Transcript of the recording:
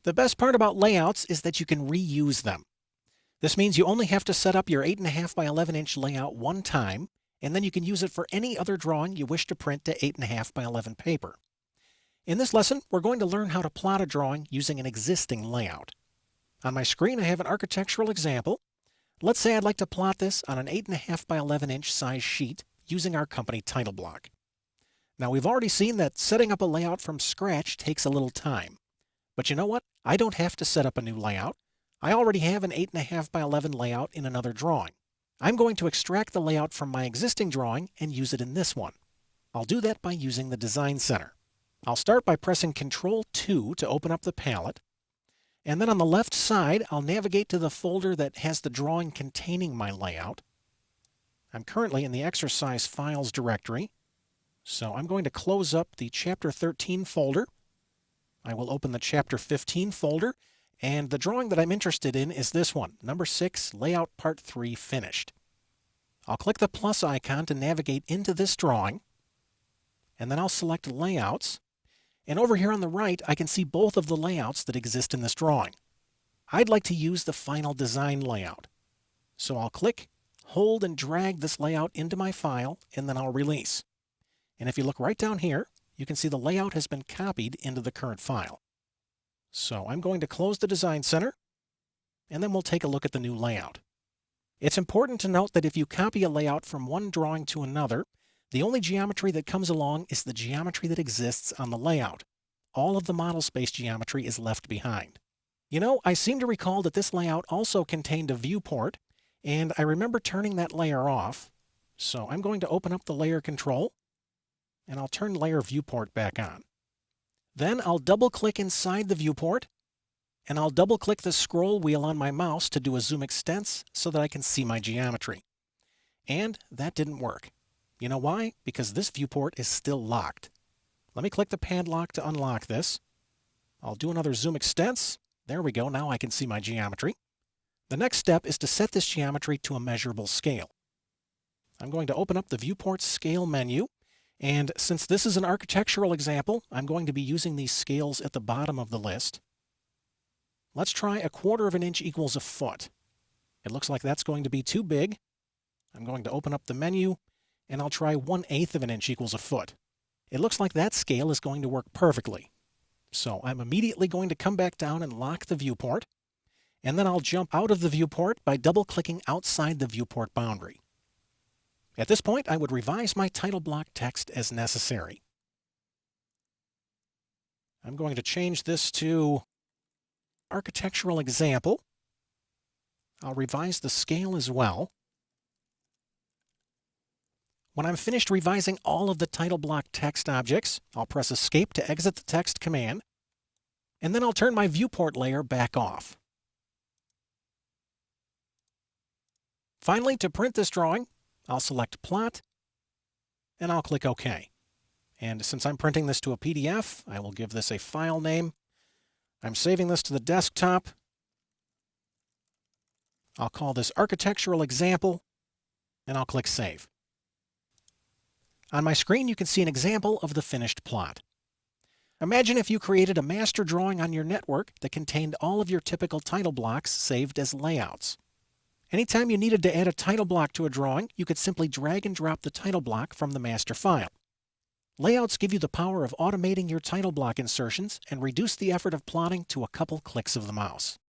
The best part about layouts is that you can reuse them. This means you only have to set up your 8.5 by 11 inch layout one time, and then you can use it for any other drawing you wish to print to 8.5 by 11 paper. In this lesson, we're going to learn how to plot a drawing using an existing layout. On my screen, I have an architectural example. Let's say I'd like to plot this on an 8.5 by 11 inch size sheet using our company title block. Now, we've already seen that setting up a layout from scratch takes a little time. But you know what? I don't have to set up a new layout. I already have an 8.5 by 11 layout in another drawing. I'm going to extract the layout from my existing drawing and use it in this one. I'll do that by using the Design Center. I'll start by pressing Ctrl+2 to open up the palette. And then on the left side, I'll navigate to the folder that has the drawing containing my layout. I'm currently in the Exercise Files directory, so I'm going to close up the Chapter 13 folder. I will open the Chapter 15 folder, and the drawing that I'm interested in is this one, number 6, Layout Part 3 Finished. I'll click the plus icon to navigate into this drawing, and then I'll select Layouts. And over here on the right, I can see both of the layouts that exist in this drawing. I'd like to use the final design layout. So I'll click, hold, and drag this layout into my file, and then I'll release. And if you look right down here, you can see the layout has been copied into the current file. So I'm going to close the Design Center, and then we'll take a look at the new layout. It's important to note that if you copy a layout from one drawing to another, the only geometry that comes along is the geometry that exists on the layout. All of the model space geometry is left behind. You know, I seem to recall that this layout also contained a viewport, and I remember turning that layer off. So I'm going to open up the layer control, and I'll turn layer viewport back on. Then I'll double-click inside the viewport, and I'll double-click the scroll wheel on my mouse to do a zoom extents so that I can see my geometry. And that didn't work. You know why? Because this viewport is still locked. Let me click the padlock to unlock this. I'll do another zoom extents. There we go, now I can see my geometry. The next step is to set this geometry to a measurable scale. I'm going to open up the Viewport Scale menu. And since this is an architectural example, I'm going to be using these scales at the bottom of the list. Let's try 1/4 of an inch equals a foot. It looks like that's going to be too big. I'm going to open up the menu, and I'll try 1/8 of an inch equals a foot. It looks like that scale is going to work perfectly. So I'm immediately going to come back down and lock the viewport, and then I'll jump out of the viewport by double-clicking outside the viewport boundary. At this point, I would revise my title block text as necessary. I'm going to change this to Architectural Example. I'll revise the scale as well. When I'm finished revising all of the title block text objects, I'll press Escape to exit the text command, and then I'll turn my viewport layer back off. Finally, to print this drawing, I'll select Plot, and I'll click OK. And since I'm printing this to a PDF, I will give this a file name. I'm saving this to the desktop. I'll call this Architectural Example, and I'll click Save. On my screen, you can see an example of the finished plot. Imagine if you created a master drawing on your network that contained all of your typical title blocks saved as layouts. Anytime you needed to add a title block to a drawing, you could simply drag and drop the title block from the master file. Layouts give you the power of automating your title block insertions and reduce the effort of plotting to a couple clicks of the mouse.